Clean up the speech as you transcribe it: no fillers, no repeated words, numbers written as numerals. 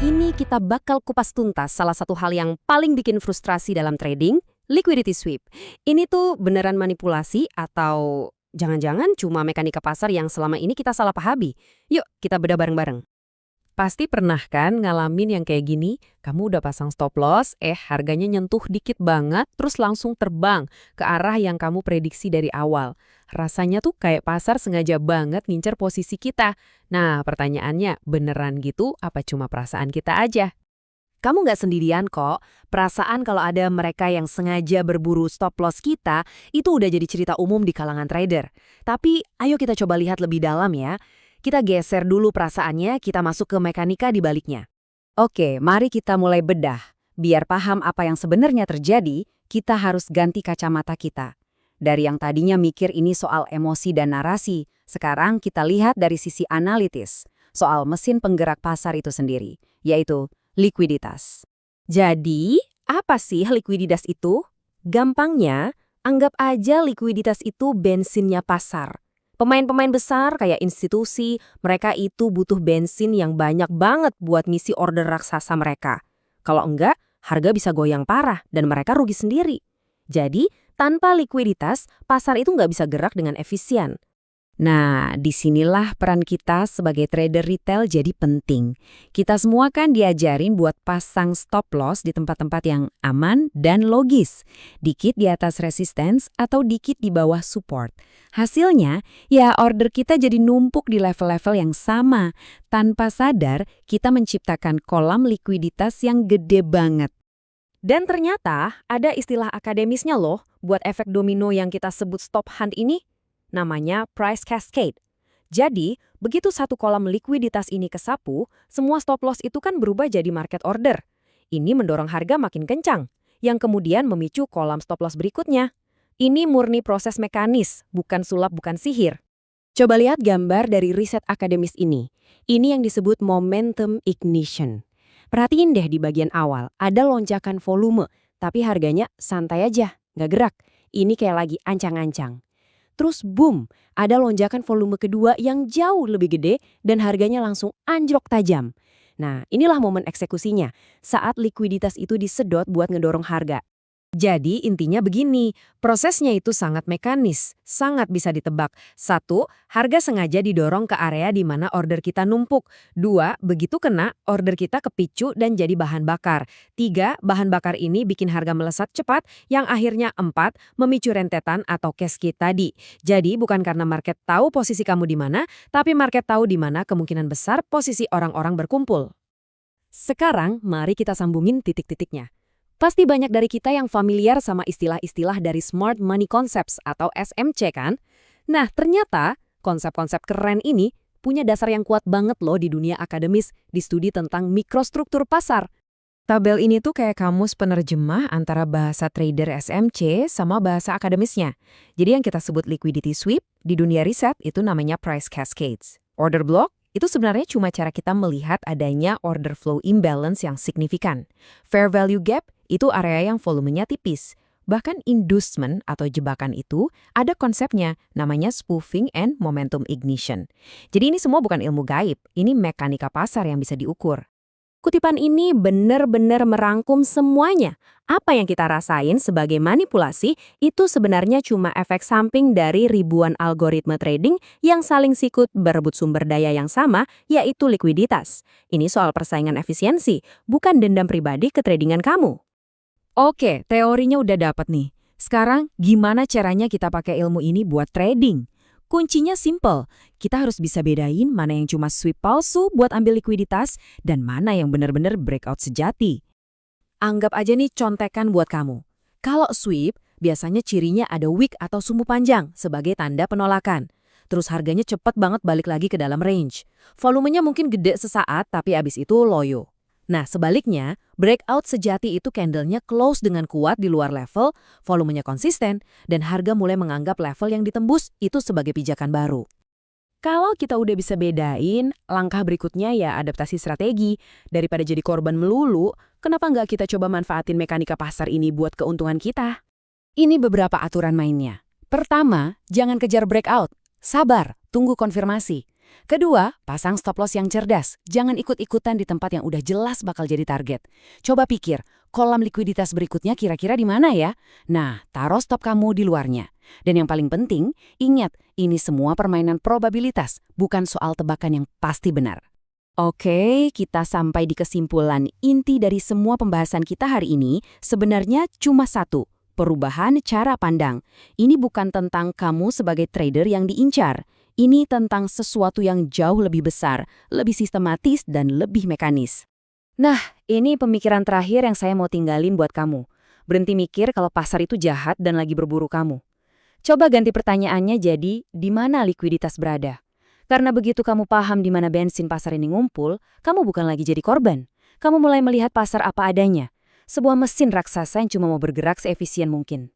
ini kita bakal kupas tuntas salah satu hal yang paling bikin frustrasi dalam trading, liquidity sweep. Ini tuh beneran manipulasi atau jangan-jangan cuma mekanika pasar yang selama ini kita salah pahami? Yuk, kita bedah bareng-bareng. Pasti pernah kan ngalamin yang kayak gini, kamu udah pasang stop loss, harganya nyentuh dikit banget, terus langsung terbang ke arah yang kamu prediksi dari awal. Rasanya tuh kayak pasar sengaja banget ngincer posisi kita. Nah, pertanyaannya, beneran gitu apa cuma perasaan kita aja? Kamu nggak sendirian kok. Perasaan kalau ada mereka yang sengaja berburu stop loss kita, itu udah jadi cerita umum di kalangan trader. Tapi ayo kita coba lihat lebih dalam ya. Kita geser dulu perasaannya, kita masuk ke mekanika di baliknya. Oke, mari kita mulai bedah. Biar paham apa yang sebenarnya terjadi, kita harus ganti kacamata kita. Dari yang tadinya mikir ini soal emosi dan narasi, sekarang kita lihat dari sisi analitis, soal mesin penggerak pasar itu sendiri, yaitu likuiditas. Jadi, apa sih likuiditas itu? Gampangnya, anggap aja likuiditas itu bensinnya pasar. Pemain-pemain besar kayak institusi, mereka itu butuh bensin yang banyak banget buat ngisi order raksasa mereka. Kalau enggak, harga bisa goyang parah dan mereka rugi sendiri. Jadi, tanpa likuiditas, pasar itu nggak bisa gerak dengan efisien. Nah, disinilah peran kita sebagai trader retail jadi penting. Kita semua kan diajarin buat pasang stop loss di tempat-tempat yang aman dan logis. Dikit di atas resistance atau dikit di bawah support. Hasilnya, ya order kita jadi numpuk di level-level yang sama. Tanpa sadar, kita menciptakan kolam likuiditas yang gede banget. Dan ternyata ada istilah akademisnya loh buat efek domino yang kita sebut stop hunt ini. Namanya price cascade. Jadi, begitu satu kolam likuiditas ini kesapu, semua stop loss itu kan berubah jadi market order. Ini mendorong harga makin kencang, yang kemudian memicu kolam stop loss berikutnya. Ini murni proses mekanis, bukan sulap, bukan sihir. Coba lihat gambar dari riset akademis ini. Ini yang disebut momentum ignition. Perhatiin deh di bagian awal, ada lonjakan volume, tapi harganya santai aja, nggak gerak. Ini kayak lagi ancang-ancang. Terus boom, ada lonjakan volume kedua yang jauh lebih gede dan harganya langsung anjlok tajam. Nah, inilah momen eksekusinya, saat likuiditas itu disedot buat ngedorong harga. Jadi intinya begini, prosesnya itu sangat mekanis, sangat bisa ditebak. 1, harga sengaja didorong ke area di mana order kita numpuk. 2, begitu kena, order kita kepicu dan jadi bahan bakar. 3, bahan bakar ini bikin harga melesat cepat, yang akhirnya 4, memicu rentetan atau cascade tadi. Jadi bukan karena market tahu posisi kamu di mana, tapi market tahu di mana kemungkinan besar posisi orang-orang berkumpul. Sekarang mari kita sambungin titik-titiknya. Pasti banyak dari kita yang familiar sama istilah-istilah dari Smart Money Concepts atau SMC kan? Nah, ternyata konsep-konsep keren ini punya dasar yang kuat banget loh di dunia akademis di studi tentang mikrostruktur pasar. Tabel ini tuh kayak kamus penerjemah antara bahasa trader SMC sama bahasa akademisnya. Jadi yang kita sebut liquidity sweep, di dunia riset itu namanya price cascades. Order block itu sebenarnya cuma cara kita melihat adanya order flow imbalance yang signifikan. Fair value gap itu area yang volumenya tipis. Bahkan inducement atau jebakan itu ada konsepnya, namanya spoofing and momentum ignition. Jadi ini semua bukan ilmu gaib, ini mekanika pasar yang bisa diukur. Kutipan ini benar-benar merangkum semuanya. Apa yang kita rasain sebagai manipulasi itu sebenarnya cuma efek samping dari ribuan algoritma trading yang saling sikut berebut sumber daya yang sama, yaitu likuiditas. Ini soal persaingan efisiensi, bukan dendam pribadi ke tradingan kamu. Oke, teorinya udah dapat nih. Sekarang gimana caranya kita pakai ilmu ini buat trading? Kuncinya simple, kita harus bisa bedain mana yang cuma sweep palsu buat ambil likuiditas dan mana yang benar-benar breakout sejati. Anggap aja nih contekan buat kamu. Kalau sweep, biasanya cirinya ada wick atau sumbu panjang sebagai tanda penolakan. Terus harganya cepat banget balik lagi ke dalam range. Volumenya mungkin gede sesaat tapi abis itu loyo. Nah, sebaliknya, breakout sejati itu candlenya close dengan kuat di luar level, volumenya konsisten, dan harga mulai menganggap level yang ditembus itu sebagai pijakan baru. Kalau kita udah bisa bedain, langkah berikutnya ya adaptasi strategi. Daripada jadi korban melulu, kenapa nggak kita coba manfaatin mekanika pasar ini buat keuntungan kita? Ini beberapa aturan mainnya. Pertama, jangan kejar breakout. Sabar, tunggu konfirmasi. Kedua, pasang stop loss yang cerdas. Jangan ikut-ikutan di tempat yang udah jelas bakal jadi target. Coba pikir, kolam likuiditas berikutnya kira-kira di mana ya? Nah, taruh stop kamu di luarnya. Dan yang paling penting, ingat, ini semua permainan probabilitas, bukan soal tebakan yang pasti benar. Oke, kita sampai di kesimpulan inti dari semua pembahasan kita hari ini sebenarnya cuma satu, perubahan cara pandang. Ini bukan tentang kamu sebagai trader yang diincar. Ini tentang sesuatu yang jauh lebih besar, lebih sistematis, dan lebih mekanis. Nah, ini pemikiran terakhir yang saya mau tinggalin buat kamu. Berhenti mikir kalau pasar itu jahat dan lagi berburu kamu. Coba ganti pertanyaannya jadi, di mana likuiditas berada? Karena begitu kamu paham di mana bensin pasar ini ngumpul, kamu bukan lagi jadi korban. Kamu mulai melihat pasar apa adanya. Sebuah mesin raksasa yang cuma mau bergerak seefisien mungkin.